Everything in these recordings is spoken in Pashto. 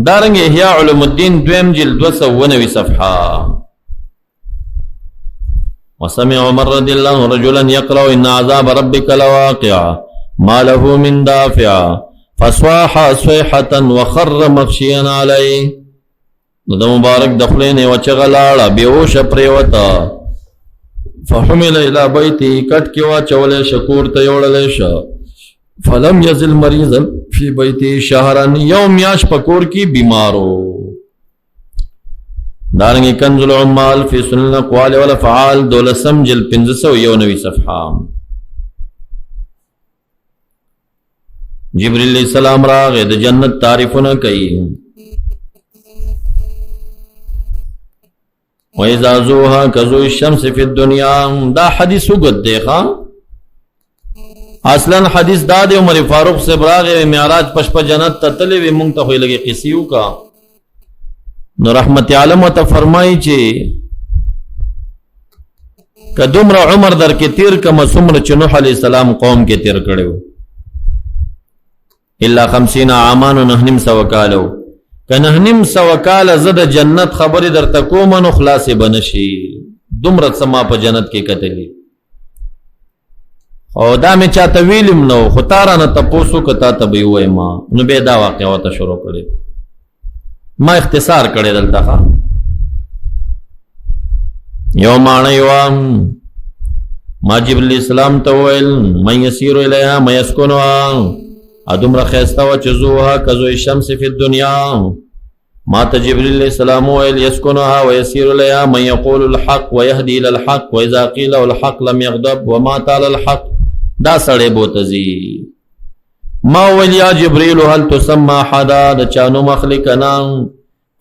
دارنګ احیاء علوم الدین دویم جلد 290 صفحه. وسمع عمر رضی اللہ عنہ رجلا يقرأ ان عذاب ربك لواقع ما له من دافع فصاح صيحة وخر مغشيا عليه. د مبارک دخلین وچغلاړه بیوش پریوتا فحمل الى بیتی کټ کی واچولې شکور ته یوړلې ش فلم یزل مریضا فی بیتی شهرا یوم یاش پکور کی بیمارو. دارنگی کنز العمال فی سنن اقوال والافعال دولسم جل 591 صفحہ. جبریل علیہ السلام راغ د جنت تعریفونه کوي. وَإِذَا زُوهَا كَزُوِ الشَّمْسِ فِي الدُّنْيَا. دا حدیث وګد دی ښا. اصلا حدیث دا دی عمر فاروق سے براغ معراج پشپ جنت ته تللی وی مونږ ته خو لګي قصیو کا. نو رحمت علامه ته فرمایي چې کدومره عمر در کې تیر کما څومره چې نوح علی السلام قوم کې تیر کړو الا 50 عامان نهنم سوکالو کنهنم سوکال زد جنت خبر در تکوم نو خلاص بنشي دومره سما په جنت کې کتلی او دا مې چاته ویلم نو خو تارانه تاسو کتا ته به وای ما نو به دا واقعا وته شروع کړی ما اختصار کړی دلته یو معنی وام ما جبریل اسلام ته ویل مې يسير الیها مې اسكنوا ادم رخصتا و چزوها کزو الشمس فی الدنیا ما ته جبریل السلام ویل يسكنها ويسير الیها من يقول الحق ويهدي الى الحق واذا قيل الحق لم يغضب وما تعالى الحق. دا سړی بوتزي ما ویل یا جبریل هل تسمى حدا د چانو مخلقنا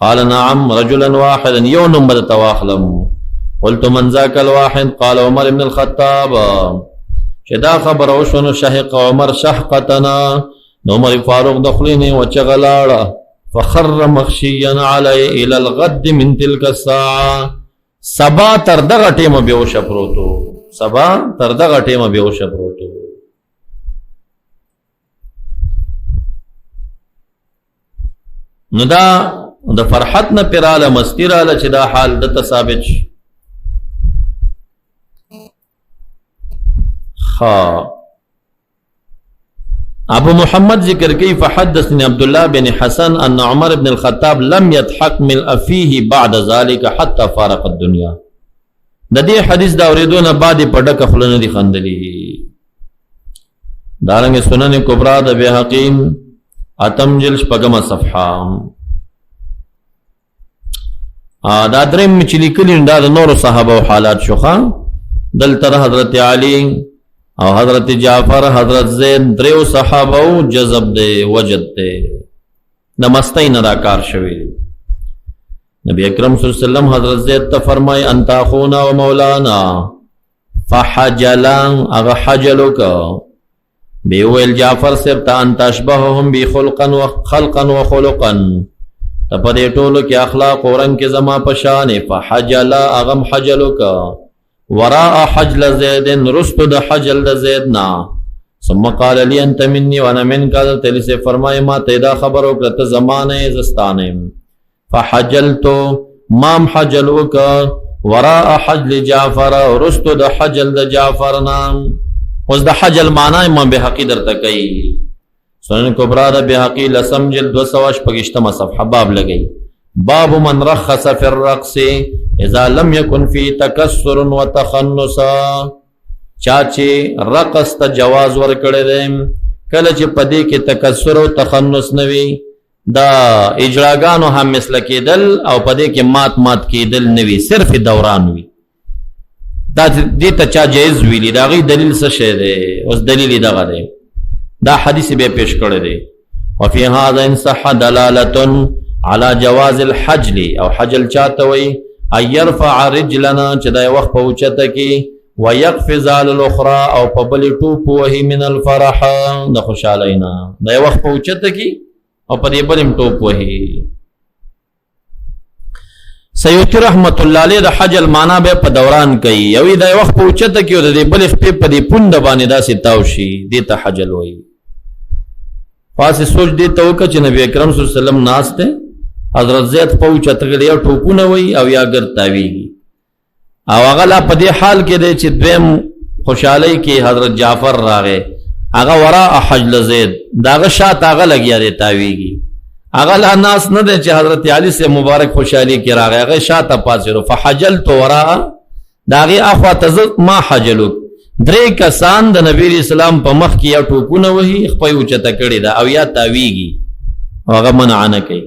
قال نعم رجلا واحدا يوم بد تواخلم قلت من ذاك الواحد قال عمر بن الخطاب. شدا خبر وشونو شهق عمر شحقتنا عمر فاروق دخلینی وچغلاړه فخر مخشيا علي الى الغد من تلك الساعه. سبا تر دغه ټیمه بیوش پروتو سبا تر دغه ټیمه بیوش پروتو. نو دا د فرحت نه پراله مستیراله چې دا حال د ثابت شي. ابو محمد ذکر کی فحدثني عبد الله بن حسن ان عمر بن الخطاب لم يضحك من افيه بعد ذلك حتى فارق الدنيا. د دې حدیث دا اوریدونه بعد پډک خلونه دي خندلی. دارنګ سنن کبرى د بهقی اتم جلد شپږم صفحه. دا دریم چې لیکلی دا د نور صحابه او حالات شوخه دلته حضرت علی او حضرت جعفر حضرت زید دریو صحابه او جذب دے وجد دے نمستین دا کار شوی. نبی اکرم صلی اللہ علیہ وسلم حضرت زید تا فرمائی انت اخونا و مولانا فحجلان اغا حجلو کا بیویل جعفر سبتا انت اشبہهم بی خلقا و خلقا تا پدے ٹولو کی اخلاق و رنگ کے زما پشانے فحجلا اغم حجلو کا وراء حجل زید رست د حجل د زیدنا ثم قال لي انت مني وانا منك. تلی سے فرمائے ما تیدا خبرو کرت زمانے زستانے فحجلت مام حجلوک وراء حجل جعفر رست د حجل د جعفرنا. اس د حجل معنی امام بحقی در تکی سنن کبرى د بحقی لسم جلد 285 صفحہ باب لگئی باب من رخص في الرقص اذا لم يكن في تكسر وتخنص. چاچی رقص ته جواز ور کړی دی کله چې پدې کې تکسر او تخنص نوي دا اجراګانو هم مثل کېدل او پدې کې مات کېدل نوي صرف دوران وي. دا دې ته چا جایز ویلي دا غي دلیل څه شی دی. اوس دلیل دغه دی دا حدیث به پیش کړی دی. وفي هذا ان صح دلاله على جواز الحجل او حجل چاته وي ان يرفع رجلنا چې دا وخت په اوچته کې ويقفز على الاخرى او په بل ټوپ وهي من الفرح د خوشالینا دا وخت په اوچته کې او په دې بل ټوپ وهي. سیوطی رحمت الله علیه د حجل معنا به په دوران کوي یوې دا وخت په اوچته کې او د بل خپې په دې پوند باندې داسې تاوشي دې ته حجل وایي. پاسې سوچ دې ته وکړه چې نبی اکرم صلی الله علیه وسلم ناس ته حضرت زید پوچ تغلی او ټوپونه وي او یا ګرتاویږي او هغه لا په دې حال کې دی چې دویم خوشحالۍ کې حضرت جعفر راغی هغه وراء حجل زید داغه شاته هغه لګیا دی تاویږي هغه لا ناس نه دی چې حضرت علی سے مبارک خوشحالي کې راغی هغه شاته پاسېرو فحجلت وراء داغه اخوا تز ما حجلو درې کسان د نبی اسلام په مخ کې یا ټوپونه وهي خپل اوچته کړي دا او یا تاویږي هغه منع نه کوي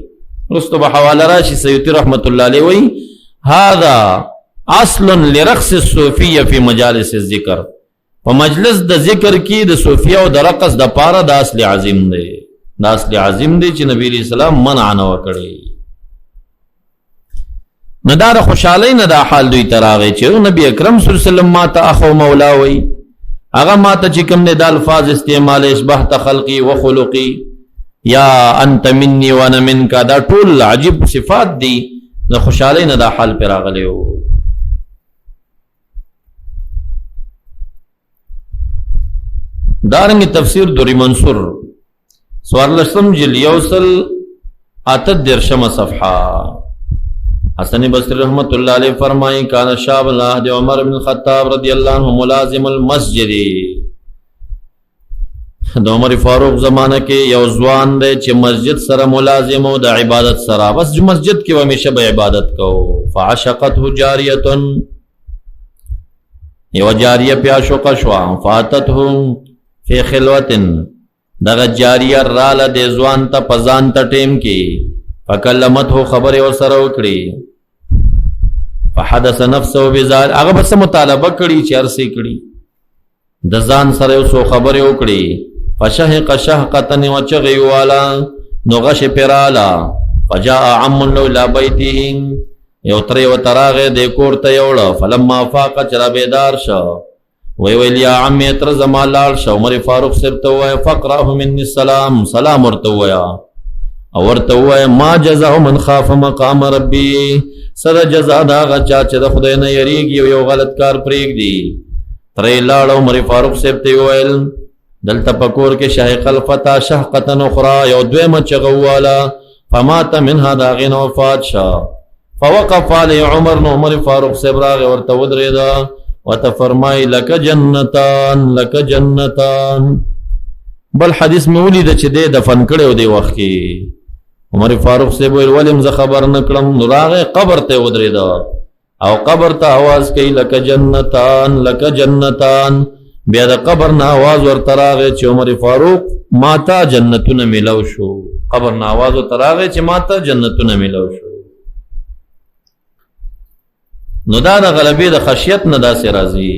رستو به حواله راشي سیوطي رحمت الله علیه وی هذا اصل لرقص الصوفیه فی مجالس الذکر په مجلس د ذکر کې د صوفیه او د رقص د پاره د اصل عظیم دی دا اصل عظیم دی چې نبی اسلام منع نه وکړي ندار خوشحالی نه دا حال دوی تراغی چې نبی اکرم صلی الله علیه وسلم ما ته اخو مولا وی هغه ما ته چې کوم نه د الفاظ استعمال اشبهت خلقی و خلقی یا انت منی وانا منک دا ټول عجیب صفات دي د خوشحالی نه دا حال پر راغلی وو دارنګ تفسیر دوری منصور سوارلسم جل یوصل اتد درشم صفحہ حسن بصری رحمت اللہ علیہ فرمائی کان شاب العہد عمر بن الخطاب رضی اللہ عنہ ملازم المسجد د عمر فاروق زمانہ کې یو ځوان دی چې مسجد سره ملازم او د عبادت سره بس مسجد کې همیشه به عبادت کو فعشقته جاریه یو جاریه پیاشو قشوا فاتته فی خلوت دغه جاریه راله د ځوان ته پزان ته ټیم کې فکلمته خبر او سره وکړي فحدث نفسه بذال هغه بس مطالبه کړي چې ارسي کړي د ځان سره سو خبر وکړي فشهق شهقه وچغي والا نغش پرالا فجاء عم له الى بيته یو تر یو تراغه د کور ته یوړه فلما فاق چر بیدار شو وی ویل یا عم تر زما لال شو عمر فاروق سرته وای فقره مني السلام سلام ورته وایا او ورته وای ما جزاء من خاف مقام ربي سره جزاء دا غچا چې د خدای نه یریږي یو غلط کار پرېږدي ترې لاړ عمر فاروق سرته ویل دلته پکور کې شهق الفتا شهقه اخرى یو دویمه چغواله فمات منها دا غین وفات شا فوقف علی عمر نو عمر فاروق سبراغ ورته ودرېدا وتفرمای لك جنتان بل حدیث میں ولید چې دې دفن کړو دی وخت کې عمر فاروق سے ویل ولیم ز خبر نکړم راغه قبر ته ودرېدا او قبر ته आवाज کوي لك جنتان بیا د قبر نه आवाज ورته راغی چې عمر فاروق ماته جنتونه ملو شو قبر نه आवाज ورته راغی چې ماته جنتونه ملو شو نو دا د غلبې د خشیت نه داسې راځي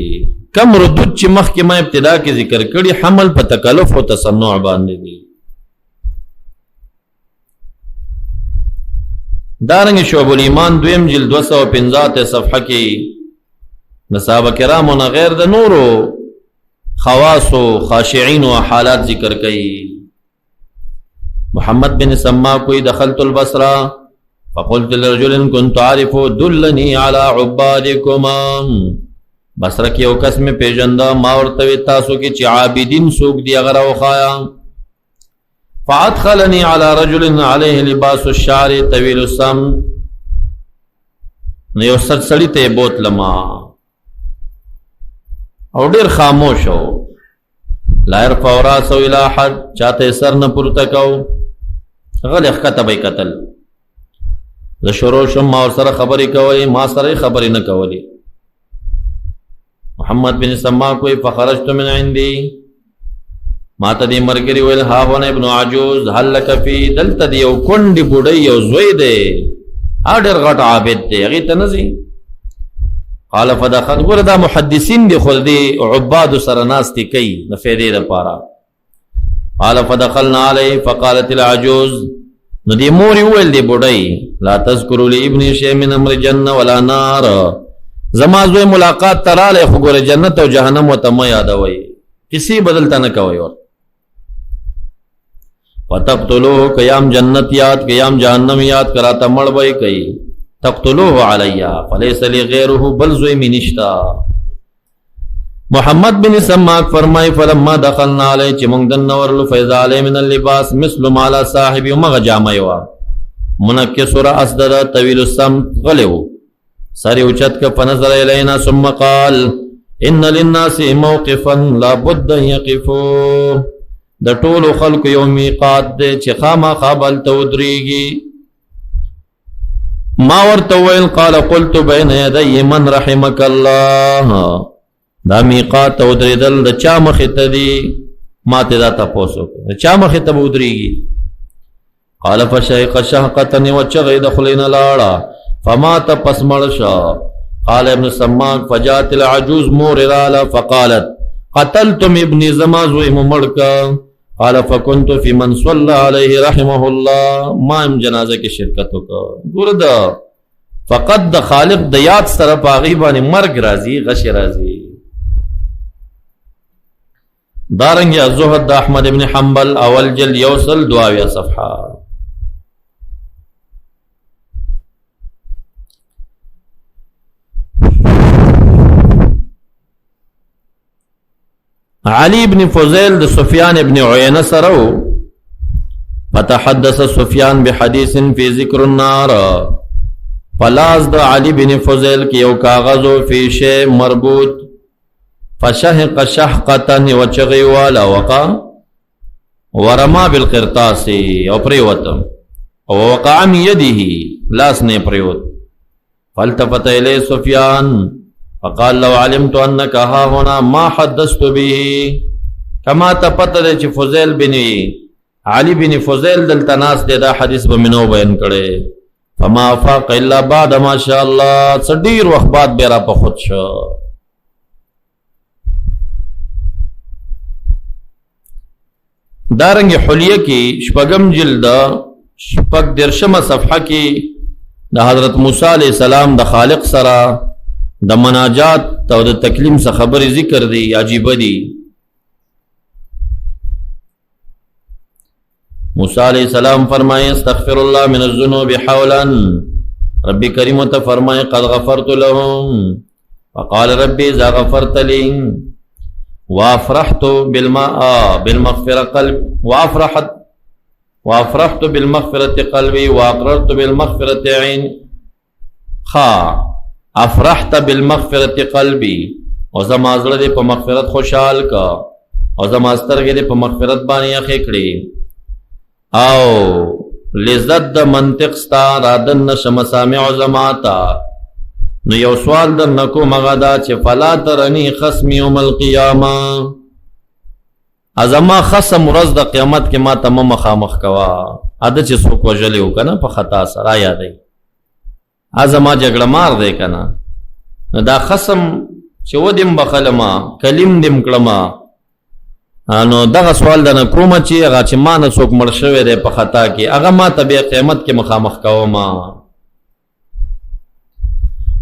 کم ردود چې مخکې ما ابتدا کې ذکر کړي حمل په تکلف او تصنع باندې دي دارنګ شعب الایمان دویم جلد 250 صفحه کې د صحابه کرامو نه غیر د نورو خواص و خاشعین و حالات ذکر کئی محمد بن سما کوئی دخلت البصرہ فقلت لرجل كنت عارف دلنی علی عبادکما بصرہ کی او کس میں پیجندہ ما ورتوی تاسو کی چی عابدین سوک دی اگر اوخایا فادخلنی علی رجل علیہ لباس الشعر طویل السم نیو سڑی تے بوت لما او ډیر خاموش او لا يرفع راسه الى احد چاته سر نه پورته کو غلخ كتبای قتل ز شروع شم ما سره خبرې کوي ما سره خبرې نه کوي محمد بن سما کوئی فخرجت من عندي ما ته دې مرګري ویل ها ونه ابن عجوز هل لك في دلت دی او کندي بډای او زوی دی اډر غټ عابد دی هغه ته نزي قال فدخل وردا محدثین دی خود دی عباد سرناستی کئی نفیدی دا پارا قال فدخلنا علی فقالت العجوز ندی موری ویل دی بڑای لا تذکروا لابن شیء من امر جنہ ولا نار زمازوی ملاقات ترالی خگر جنت و جہنم و تم یادوئی کسی بدلتا نہ کوئی اور فتقتلوه قیام جنت یاد قیام جہنم یاد کراتا مڑ بئی کئی تقتلوه علیہ فلیس لی غیره بل زوی می نشتا محمد بن سماک فرمائی فلما دخلنا علیہ چی منگ دن نورلو فیضا علیہ من اللباس مثل مالا صاحبی ومغ جامعیوا منکس رأس دا طویل السمت غلیو ساری اوچت کا فنظر الینا ثم قال ان للناس موقفا لا بد ان يقفوا د ټولو خلق یو میقات دی چې خامخا هلته ودرېږي. ما ورته وویل قال قلت بین یدی من رحمک الله دا میقات ته ودرېدل د چا مخې ته دي؟ ما ته دا تپوس وکړه د چا مخې ته به ودرېږي؟ قال فشهق شهقة وچغې د خولې نه لاړه فمات پس مړ شه. قال ابن سماک فجاءت العجوز مور راله فقالت قتلتم ابني زما زوی مو مړ کا. قال فكنت في من صلى عليه رحمه الله ما ام جنازه کې شرکت وکړه. ګور دا فقط د خالق د یاد سره پاغي باندې مرګ راځي غش راځي. دارنګ الزهد د احمد ابن حنبل اول جل یوصل 22 صفحه. علي بن فضيل د سفيان بن عيينة سرو فتحدث سفيان بحديث في ذكر النار فلاز د علي بن فضيل کی یو کاغذ فی شی مربوط فشهق شهقة وچغي والا وقع ورما بالقرطاس او پریوت ووقع من يده لاس نے پریوت فالتفت الی سفيان فقال لو علمت انك ها هنا ما حدثت به كما تپت چې فضیل بن علي بن فضیل دلته ناس دی دا حدیث به منو بیان کړي. فما فاق الا بعد ما شاء الله صدیر وخت بعد بیره په خود شو. دارنګ حلیه کې شپږم جلد شپږ درشمه صفحه کې د حضرت موسی علیہ السلام د خالق سره د مناجات او د تکلیم څخه خبرې ذکر دی عجیب دی. موسی علیہ السلام فرمائے استغفر اللہ من الذنوب حولا ربی کریم ته فرمائے قد غفرت لهم فقال ربی اذا غفرت لي وافرحت بالمغفرة قلب وافرحت بالمغفرة قلبي واقررت بالمغفرة عين خا افرحت بالمغفرت قلبی او زما زړه دې په مغفرت خوشحال کا او زما سترګې دې په مغفرت باندې اخې کړې او لذت د منطق ستا رادن نشم سامع زماتا. نو یو سوال در نکو مغدا چې فلا ترنی خصم یوم القیامه ازما خصم ورځ د قیامت کې ما ته مخامخ کوا اده چې څوک وژلې وکنه په خطا سره یادې ازما جګړه مار دی کنه دا خصم چې ودیم بخلما کلیم دیم کړما. نو دغه سوال دنه کوم چې هغه چې ما نه څوک مړ شوی دی په خطا کې هغه ما ته بیا قیامت کې مخامخ کوما.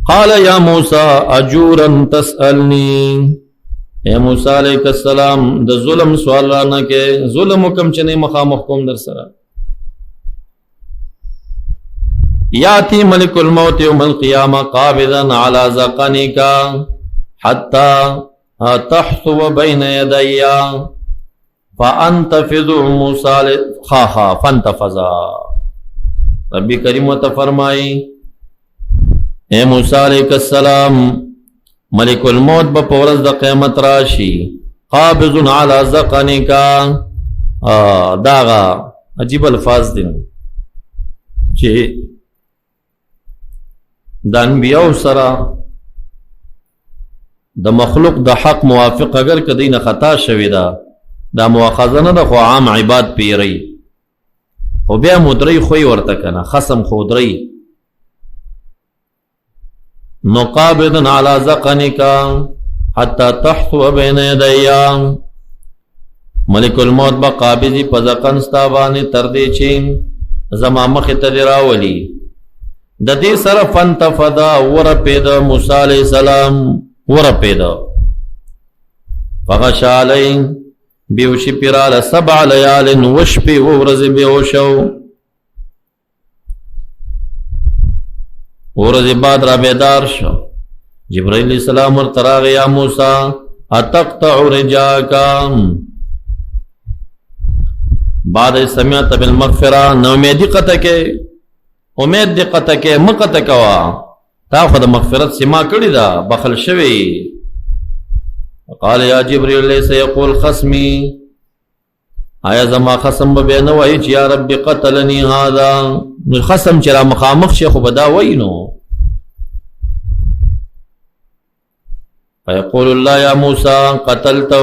قال یا موسی اجورا تسألنی اے موسی علیہ السلام د ظلم سوال را نه کې ظلم حکم چې نه مخامخ کوم در سره. یاتی ملک الموت یوم القیامة قابضا على ذقنک حتى تحثو بین یدی فانتفض موسی خاخا فانتفضا. ربی کریم ته فرمائی اے موسی علیہ السلام ملک الموت با پورز دا قیمت راشی قابض على ذقنک داغا عجیب الفاظ دن چه د انبیاء سره د مخلوق د حق موافق اگر کدی نه خطا شوی دا مؤاخذه نه د خو عام عباد پیری خو بیا مدری خوی ورته کنه خصم خودری نو قابض على ذقنک حتى تحثو بین یدی ملک الموت با قابضی په ذقن ستا باندې تر دې چې زما مخې ته راولي. د دې سره فانتفضا ورپیدا موسی علیہ السلام ورپیدا فغشا علی بیوشی پیرال 7 لیال وشپی ورز بیوشو ورز بعد را بیدار شو. جبرائیل السلام ورتراغ یا موسی اتقطع رجاکا بعد سمعت بالمغفرہ نو امیدی قطع کے امید دې قطع کې مه قطع کوه، تا خو د مغفرت سما کړې ده، بخل شوی. قال یا جبریل لیس یقول خصمی، آیا زما خصم به بیا نه وایي چې یا رب قتلنی هذا، نو خصم چې را مخامخ شي خو به دا وایي نو. فیقول الله یا موسی قتلته،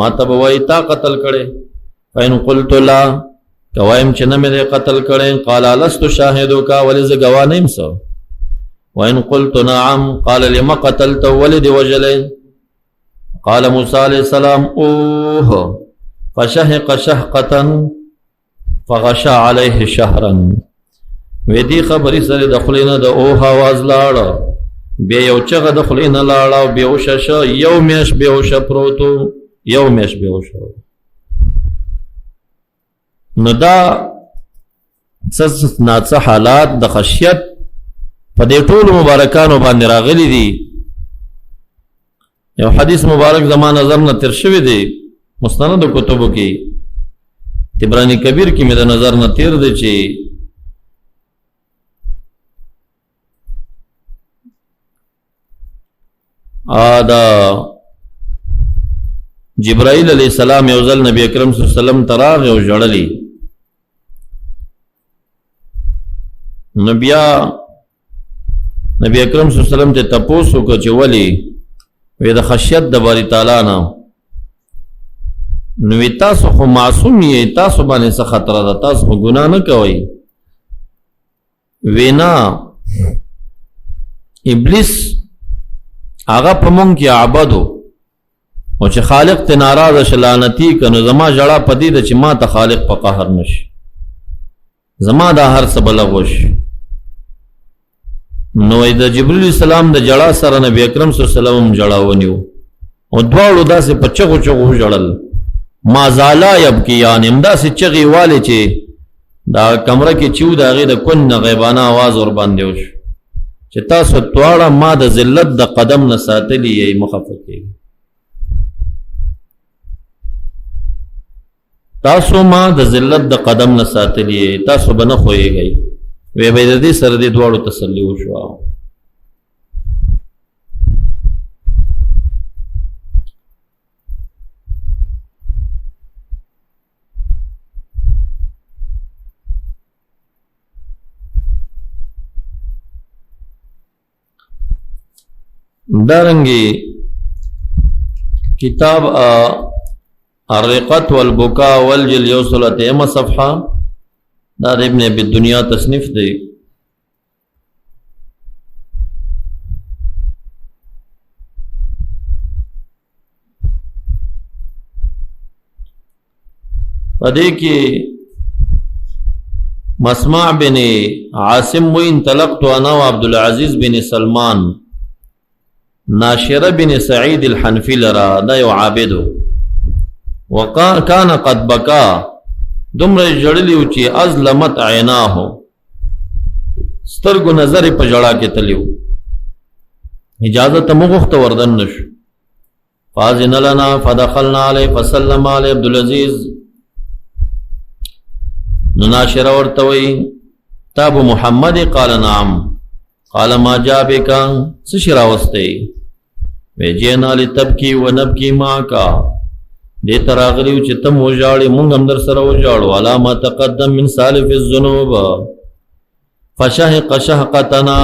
ما ته به وایي تا قتل کړی. فإن قلت لا، کوایم چې نه مې دې قتل کړی، قال لست شاهدک، ولې زه ګواه نه یم څه. وإن قلت نعم، قال لما قتلته، ولې دې وژلی. قال موسی علیہ السلام اوه فشهق شهقة فغشا علیه شهرا، وی دی خبری سره د خلینه د اوه آواز لاړه، بیا یو چغه د خلینه لاړه او بیهوشه شو، یو میاشت بیهوشه پروتو، یو میاشت بیهوشه. نو دا څه ناڅه حالات د خشیت په دې ټولو مبارکانو باندې راغلي دي. یو حدیث مبارک زما نظر نه تیر شوی دی مستند کتبو کې، طبرانی کبیر کې مې د نظر نه تیر دی چې دا جبرائیل علیہ السلام یو ځل نبی اکرم صلی الله علیه وسلم ته راغی او ژړلی. نو بیا نبی اکرم صلی الله علیه وسلم ته تپوس وکړه چې ولې، وی د خشیت د باری تعالی نه. نو وی تاسو خو معصوم یې، تاسو باندې څه خطره ده، تاسو خو ګناه نه کوئ. وی نه، ابلیس هغه په مونږ کې عبدو، او چې خالق ته ناراضه شه لعنتي که، نو زما ژړا په دې ده چې ما ته خالق په قهر نشي، زما دا هر څه به لغوه شي. نو د جبرئیل السلام د جړا سره نبی اکرم صلی الله علیه وسلم جړا ونیو، او دواړو داسې په چغو چغو ژړل. ما زالا یبکیان، همداسې چغې والې چې دا کمره کې چې و د هغې د کون نه غیبانه آواز ور باندې وشو چې تاسو دواړه ما د ذلت د قدم نه ساتلي یې، مه خفه کېږئ، تاسو ما د ذلت د قدم نه ساتلي یې، تاسو به نه خویږئ. وی به د دې سره دې دواړو تسلي وشوه. دارنګي کتاب الرقت والبکاء والجل یوصلت اما صفحه، دا د ابن ابی الدنیا تصنیف دی. پدې کې مسمع بن عاصم و انطلقت انا وعبدالعزیز بن سلمان ناشر بن سعید الحنفی لرا، دا یو عابدو، وکان قد بکا، دمر جړلیو چې ازلمت عیناه، سترګو نظر په جړا کې تلیو، اجازه ته مغخته وردن نشو. فاذن لنا فدخلنا علیه فسلم علیه عبدالعزیز. نو ناشر ورته وی تابو محمد، قال نعم، قال ما جاء بك، څه شی راوستی؟ وی جئنا لتبکی ونبکی معک، دې ته راغلیو چې ته مو ژاړې مونږ هم در سره وژاړو. علامه تقدم من سالف الذنوب فشهق شهقتنا،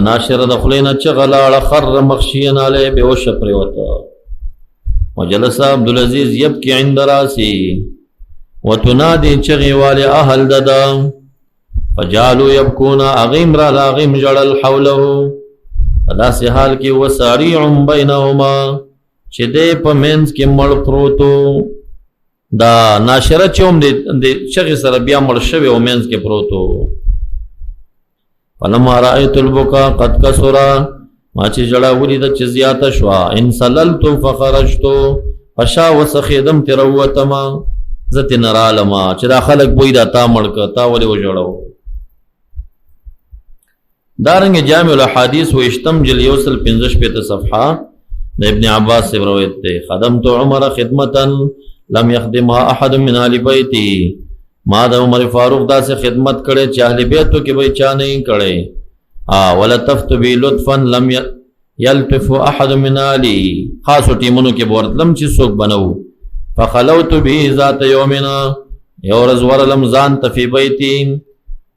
ناشر د خولې نه چغه لاړه، خر مخشیا علیه، بېهوشه پرېوته. وجلس عبدالعزیز یبکي عند راسي وتنادي چغې والې اهل دده، فجعلوا يبكون، اغیم را لاغیم ژړل، حوله، په داسې حال کې وساریع بینهما، چې دی په منځ کې مړ پروتو. دا ناشره چې هم د چغې سره بیا مړ شوی او منځ کې پروتو. فلما رأیت البکا قد کسرا، ما چې ژړا ولیده چې زیاته شوه، انسللت فخرجتو، پشا وسخېدم ترې راووتمه، زه ترې نه رالمه چې دا خلک بوی دا تا مړ که، تا ولې وژړو. دارنګه جامع الحدیث و اشتم جل یوصل 55 صفحه د ابن عباس سے روایت ہے، خدمت عمر خدمتا لم يخدمها احد من آل بیتی، ما د عمر فاروق داسې خدمت کړي چې اهل بیتو کې به چا نه کړي. ولطفت بی لطفا لم یلطف احد من آلی، خاصو ټیمونو کې بورتلم چې څوک بنو. فخلوت به ذات یومنا، یو ورځ ورلم ځان ته فی بیتی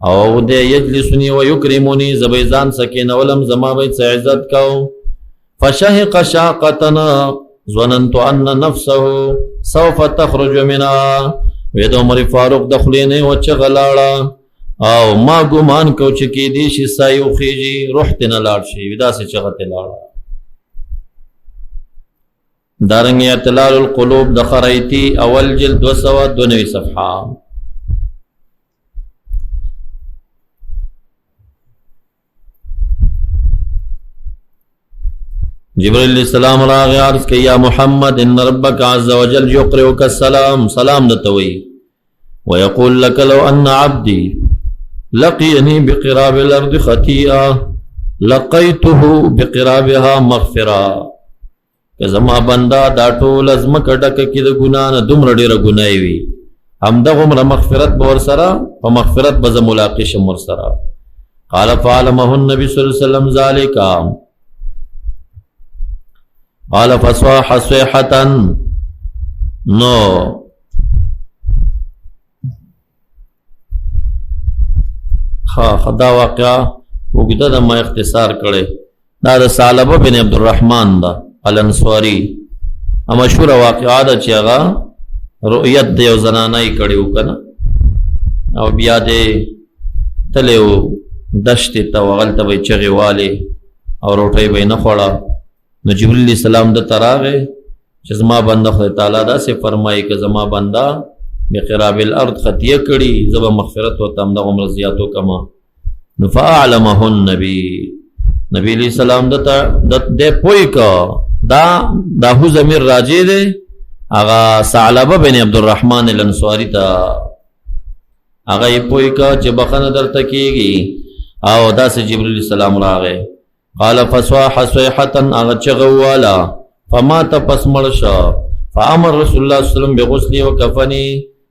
او دې یجلسنی و یکرمنی، زبې ځان سکینولم زما به څه عزت کو. فشهق شاقتنا ظننت ان نفسه سوف تخرج منها، وې د عمر فاروق د خولې نه وچغه لاړه او ما ګمان کو چې کېدی شي ساه یې وخیږي، روح ته نه لاړ شي، داسې چغه ته لاړه. دارنګ اعتلال القلوب د خرایتي اول جلد 292 صفحه. جبرائیل علیہ السلام راغی عرض کہ یا محمد ان ربک عز وجل یقرئک السلام، سلام دتوي ويقول لك لو ان عبدي لقيني بقراب الارض خطيئه لقيته بقرابها مغفرا، کہ زما بندا دا ټول ازمک ډک کې د ګنا نه دومره ډیره ګناي وي، همدغه عمر مغفرت به ور سره په مغفرت به ملاقات شم ور سره. قال فعلمه النبي صلی الله علیه وسلم ذلك، قال فصاح صيحة، نو خدا واقعا وګدا د ما اختصار کړي. دا د ثعلبه بن عبد الرحمن دا الانصاری مشهور واقعا ده چې هغه رؤیت د یو زنانه یې کړي وکنه او بیا دې تلو دشت ته وغلته به چغې والي او روټۍ به نه خوړه. نو جبرائیل علیہ السلام د تراغه چې زما بنده خدای تعالی دا سے فرمایي کہ زما بنده بقراب الارض خطیه کړي، زبا مغفرت وته هم د عمر زیاتو کما. نو فاعلمه النبی، نبی علیہ السلام د پوی کا دا هو ضمیر راجع دی اغا ثعلبه بن عبد الرحمن الانصاری تا اغا یې پوی کا چې بخنه درته کیږي او دا سے جبرائیل علیہ السلام راغه. قال فصاح صيحة، اغا چغوالا فمات پس مرشا. فامر رسول الله صلی اللہ علیہ وسلم بغسلی وکفنی،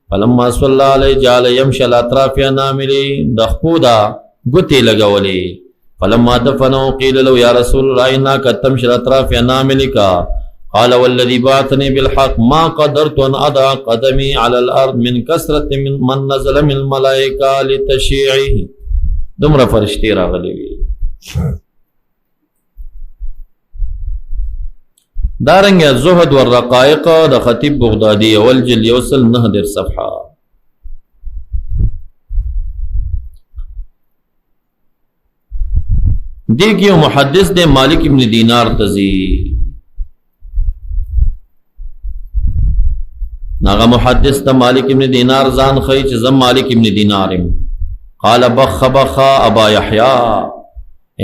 فلما صلی علیہ جعل یمشی الاطراف اناملی، دخپودا گتی لگولی. فلما دفنو قیل له یا رسول اللہ اناک تمشی الاطراف اناملک، قال والذی بعثنی بالحق ما قدرت ان اضع قدمی علی الارض من کثرت من نزل من الملائکہ لتشیعه. دمرا فرشتی راغلی وی. دارنگ الزہد والرقائق دا خطیب بغدادی والجل یوصل 9 صفحہ. دیکھئے محدث دے مالک ابن دینار تزی ناغا محدث دا مالک ابن دینار زان خی چزم مالک ابن دینارم. قال بخ ابا یحیاء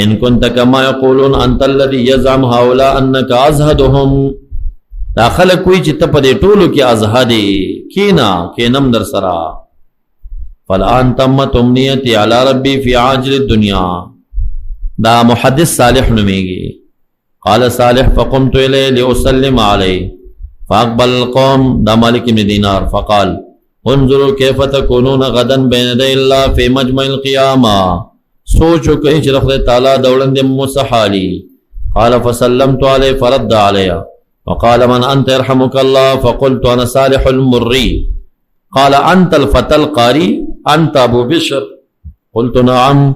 ان كنت كما يقولون انت الذي يزعم هؤلاء انك ازهدهم، دا خلق کوئی چې ته په دې ټولو کې ازهدي کینا کینم در سرا. فالان تمت امنیتی علی ربی فی عاجل الدنیا، دا محدث صالح نمیگی. قال صالح فقمت الیه لاسلم علیه فاقبل القوم، دا مالک بن دینار. فقال انظروا کیف تکونون غدا بین یدی اللہ فی مجمع القیامہ، سوچو کہیں چې خدای تعالی دولند مصحالی. قال فسلمت علیه فرد علیه وقال من انت يرحمك الله، فقلت انا صالح المری. قال انت الفتى القاری انت ابو بشر؟ قلت نعم.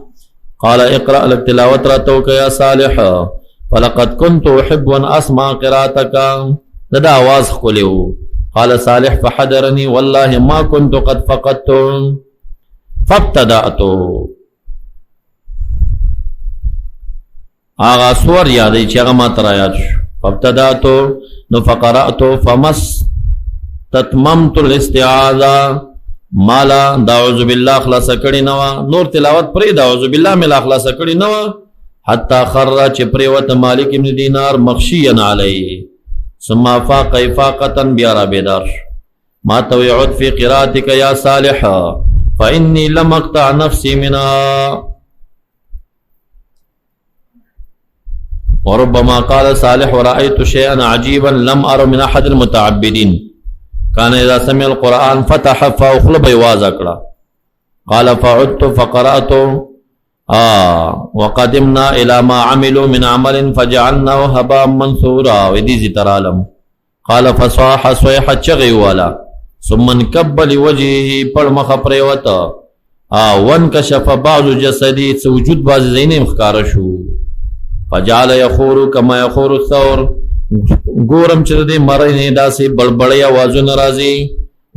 قال اقرأ لك تلاوت راتوك يا صالح فلقد كنت احب ان اسمع قراءتك، دا آواز خلیو. قال صالح فحضرني والله ما كنت قد فقدت فابتدأت. آغا سور یادی چی اغا ما ترایات شو. فابتداتو نو فقرأتو فمس تتممت الاستعاذہ، مالا داعوذ باللہ خلاص کڑی نوا، نور تلاوت پری داعوذ باللہ ملا خلاص کڑی نوا، حتی خرر چی پریوت مالک ابن دینار مخشین علی، ثم فاق افاقتا بیارا بیدار. ما تویعود فی قراتک یا صالح فانی لم اقطع نفسی منها. وربما قال صالح ورأيت شيئا عجيبا لم أر من أحد المتعبدين، کان اذا سمع القرآن فتح فاخلب یواز اکڑا قال فعدت فقرأت وقدمنا الى ما عملوا من عمل فجعلناه هباء منثورا ودیزی ترالم قال فصاح صيحة چغی والا ثم انکب لوجهه پر مخ پریوتا وانکشف بعض جسدی وجود بعض زینه مخکارشو فجعل یخور کما یخور الثور گورم چر دے مرنے دا سے بڑبڑی آوازو نرازی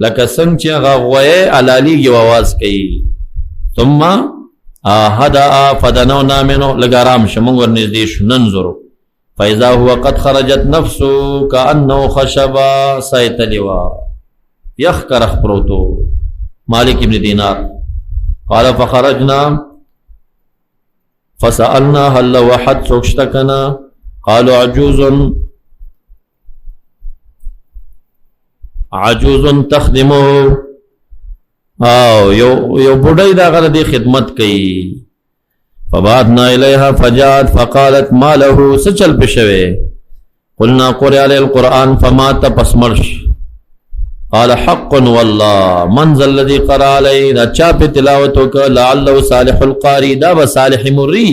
لکه څنګه چې هغه غوی علالیږي آواز کوي ثم هدا فدنونا منه لګارام شمون ورنږدې شو ننظرو فاذا هو قد خرجت نفسه كانه خشبا سيتلوا يخكر پروتو مالک ابن دینار قال فخرجنا فسألنا هل وحد سوکشتکنا قالوا عجوز تخدمه یو بڑای دا غره دی خدمت کئی فبعثنا الیها فجاءت فقالت ما له سچل پشوے قلنا قرئ علی القرآن فمات پسمرش قال حق والله من ذا الذي قرأ علی دا چاپ تلاوتو کا لعله صالح القاری دا بصالح مری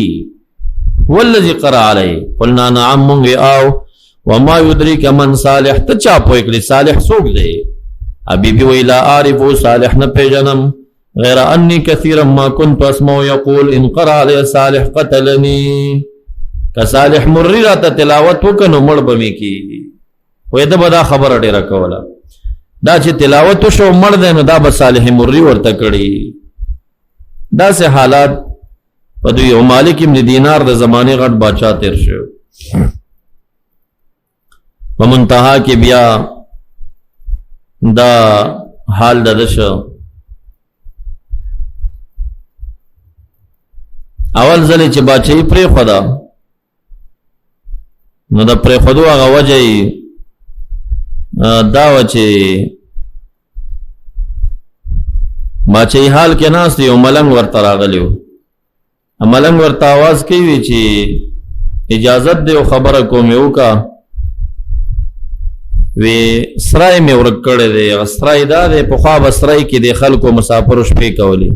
والذي قرأ علی قلنا نعم منگی آو وما يدريك من صالح تچاپو اکلی صالح سوک دے ابھی بھی وی لا عارفو صالح نہ پیجنم غیر انی کثیرا ما کنت اسمو یقول ان قرأ علی صالح قتلنی کہ صالح مری راتا تلاوت وکنو مڑ بمی کی وی دا بدا خبر ڈیرا کولا دا چی تلاوت شو مڑ دینو دا با صالح مری ورتکڑی دا سے حالات پدوی او مالک ابن دینار دا زمانی غٹ باچا تیر شو ومنتہا کی بیا دا حال دا دشو اول زلی چی باچهی پری خدا نو دا پری خودو آغا وجهی داو چی باچهی حال کے ناس دیو ملنگ ورطا راغلیو ملنگ ورطا آواز کیوی چی اجازت دیو خبر کومیو کا وی سرائی میں ورک کردے دے سرائی دا دے پخواب سرائی کی دے خلقو مسافر شپی کولی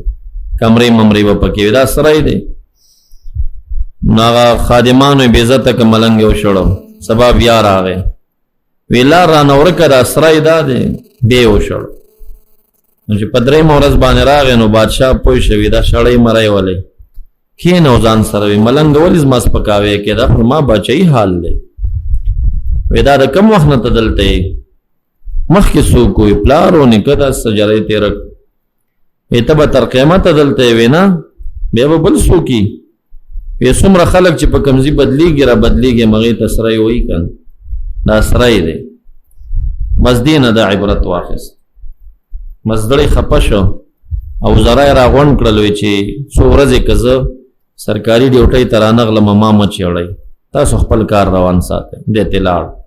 کمری ممری با پکی وی دا سرائی دے ناغا خادمانو بیزتا ملنگو شڑو سباب یار آگے وی لار رانا ورک دا سرائی دا دے بیو شڑو نوچی پدری مورز بانی راگے نو بادشاہ پوش وی دا شڑی مرائی والی کی نوزان سروی ملنگو ولیز ماس پکاوے که دا فرما باچهی حال دے ویدا دا کم وقت نتا دلتے مخ کی سو کوئی پلارو نکتا سجرے تیرک ویتا با تر قیمت دلتے وینا بیا با بل سو کی وی سمر خلق چی پا کمزی بدلی گی را بدلی گی مغیت اسرائی ہوئی کن دا اسرائی دے مزدین دا عبرت واخص مزدڑی خپشو او زرائی را غون کرلوی چی سو رزی کز سرکاری ڈیوٹی ترانغلم ماما چیوڑی تاسو خپل کار روان ساته دیتے لاړ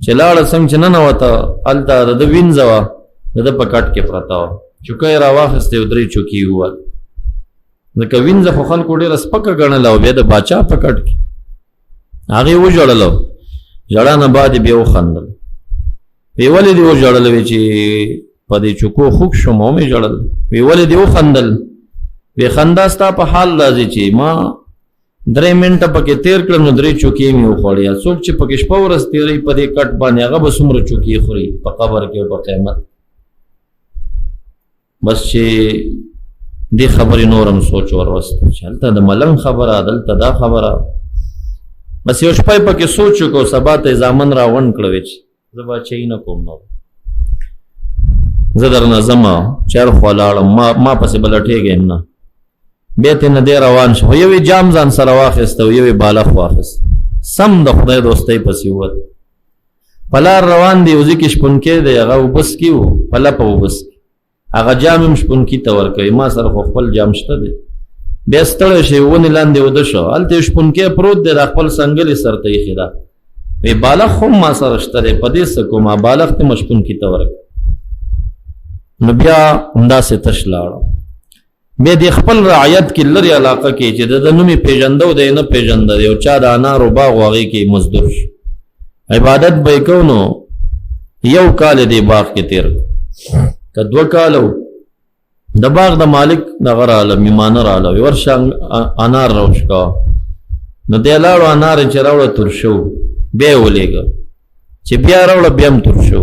چې لاړ څنګه چې نن وته الته د وینځوا د پکټ کې پرتا چوکای را واخسته درې چوکي هوا ځکه وینځه خو خلکو ډېر سپکه ګڼل او بیا د باچا پکټ کې هغه و جوړلو جړه نه بعد بیا وخندل وی ولې دی و جوړل وی چې په دې چوکو خوښ شوم مې جوړل وی ولې دی وخندل وی خندا ستا په حال راځي چې ما درې منټه پکې تیر کړم نو درې چوکۍ مې وخوړې څوک چې پکې شپه ورځ تیری په دې کټ باندې هغه به څومره چوکۍ خوري په قبر کې او په قیامت بس چې دې خبرې نورم سوچ وروست چې هلته د ملنګ خبره دلته دا خبره بس یو شپه پکې سوچ وکړو سبا ته زامن راون کړو چې زه به چی نه کوم نو زه درنه زما چر خو لاړم ما پسې بلټېږم نه بیتی نه دی روان شو یوی جام ځان سره واخیسته او یوی بالغ واخیست سم د خدای دوستۍ پسې ووت په لار روان دی وزي کې شپونکی دی هغه اوبس کې و په لپه اوبس کې هغه جام هم شپونکي ته ورکوي ما سره خو خپل جام شته دی بیا ستړی شي ونې لاندې وده شو هلته شپونکی پروت دی د خپل سنګلې سر ته ایښې ده وی بالغ هم ما سره شته دی په دې څه کوم بالغ ته م شپونکي ته ورکوي نو بیا همداسې تش لاړم بیا د خپل رعایت کې لري علاقه کې چې د نومي پیژندو دی نه پیژنده دی او چا د انارو باغ هغې کې مزدور شو عبادت به یې کو نو یو کال دی باغ کې تیر که 2 کالو د باغ د مالک دغه راله میمانه راله ورشه انار راوشکا نو دی لاړو انار چې راوړه تور شو بیا یې ولېږه چې بیا راوړه بیا هم تور شو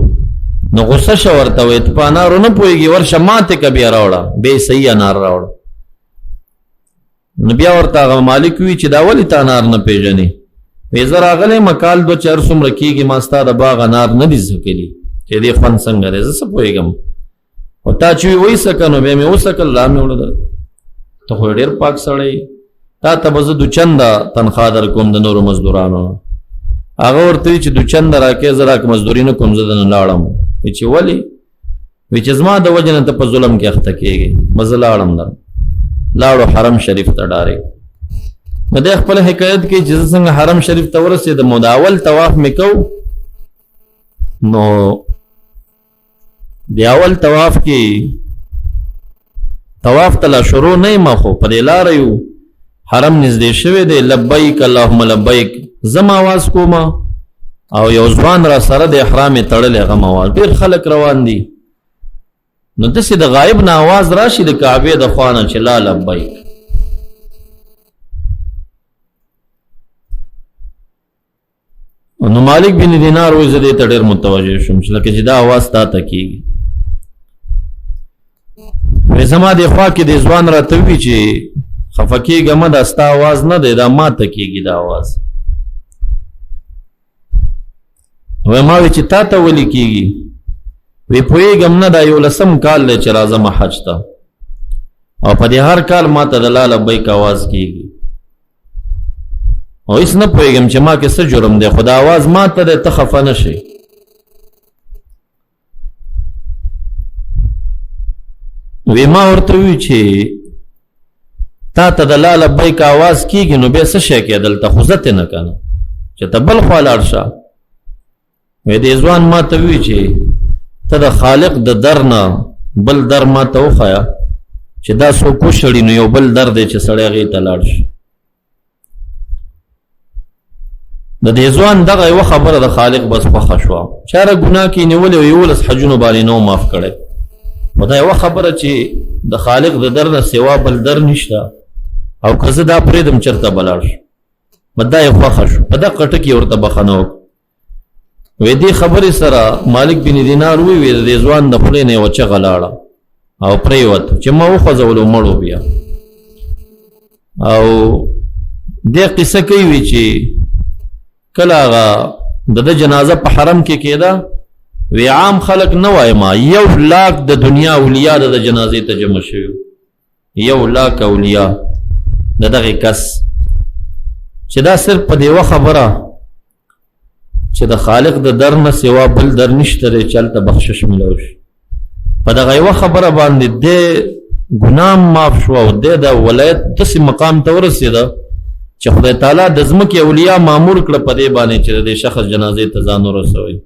نو غصه شو ورته وایي ته په انارو نه پوهېږي ورشه ماتې که بیا راوړه بیا یې صحیح انار راوړه نو بیا ورته هغه مالک وي چې دا ولې ته انار نه پېژنې وایي زه راغلی یم کال 2-4 څومره کېږي ما ستا د باغ انار نه دي ځکلي چې دې خوند څنګه دی زه څه پوهېږم او تا چې وي وڅکه نو بیا مې وڅکل را مې وړه ته خو ډېر پاک سړی تا ته به زه 2 چنده تنخوا در کوم د نورو مزدورانو هغه ورته وي چې 2 چنده راکې زه راکې مزدوري نه کوم زه دنه لاړم وایي چې ولې وایي چې زما د وجې نه ته په ظلم کې اخته کېږې به زه لاړم در لاړو حرم شریف ته ډارې نو دی خپل حکایت کې چې زه څنګه حرم شریف ته ورسېدم او د اول طواف مې کو نو د اول طواف کې طواف ته لا شروع نه یم خو په دې لاره یو حرم نږدې شوی دی لبیک اللهم لبیک زم آواز کوم او یو ځوان را سره د احرام تړلی هغه آواز ډېر خلک روان دي نو داسې د غایب نه آواز راشي د کعبې د خوا نه چې لا لبیک نو مالک بن دینار وایي زه دې ته ډېر متوجه شوم چې لکه چې دا آواز تا ته کېږي وایي زما دې خوا کې دې ځوان راته وي چې خفه کېږه مه دا ستا آواز نه دی دا ما ته کېږي دا آواز وایي ما وایي چې تا ته ولې کېږي وی پوهېږم نه دا 11 کال دی چې راځم حج ته او په دې هر کال ما ته د لا لبیک آواز کېږي او هېڅ نه پوهېږم چې ما کې څه جرم دی خو دا آواز ما ته دی ته خفه نه شي وی ما ورته وی چې تا ته د لا لبیک آواز کېږي نو بیا څه شی کې دلته خو زه نه کنه چې ته بل خوا لاړ شه وی دې ځوان ما ته وی چې ته د خالق د در نه بل در ما ته وښیه چې دا څوک وشړي نو یو بل در دی چې سړی هغې ته لاړ شي د دې ځوان دغه یوه خبره د خالق بس خوښه شوه چاره ګناه کې نیولې و 11 حجونو باندې نه معاف کړی خو دا یوه خبره چې د خالق د در نه سوا بل در نشته او که زه دا پرېږدم چېرته به لاړ شم بس دا یې خوښه شو په دغه ټکي ورته بخښنه وکړه وی دې خبرې سره مالک بن دینار وی د دې ځوان د خولې نه یوه چغه لاړه او پرېوت چې ما وخوځولو مړو بیا او دې قصه کوي وی چې کله هغه د ده جنازه په حرم کې کېده وی عام خلق نه وایم 1 لاک د دنیا اولیاء د جنازې ته جمع شوي 1 لاک اولیاء د دغه کس چې دا صرف په دیوه خبره چې د خالق د در نه سوا بل در نشته دی چې هلته بخشش میلاو شي په دغه یوه خبره باندې دی ګناه معاف شوه او دی د ولایت داسې مقام ته ورسېده چې خدای تعالی د ځمکې اولیاء مامور کړه په دې باندې چې د دې شخص جنازې ته ځان ورسوي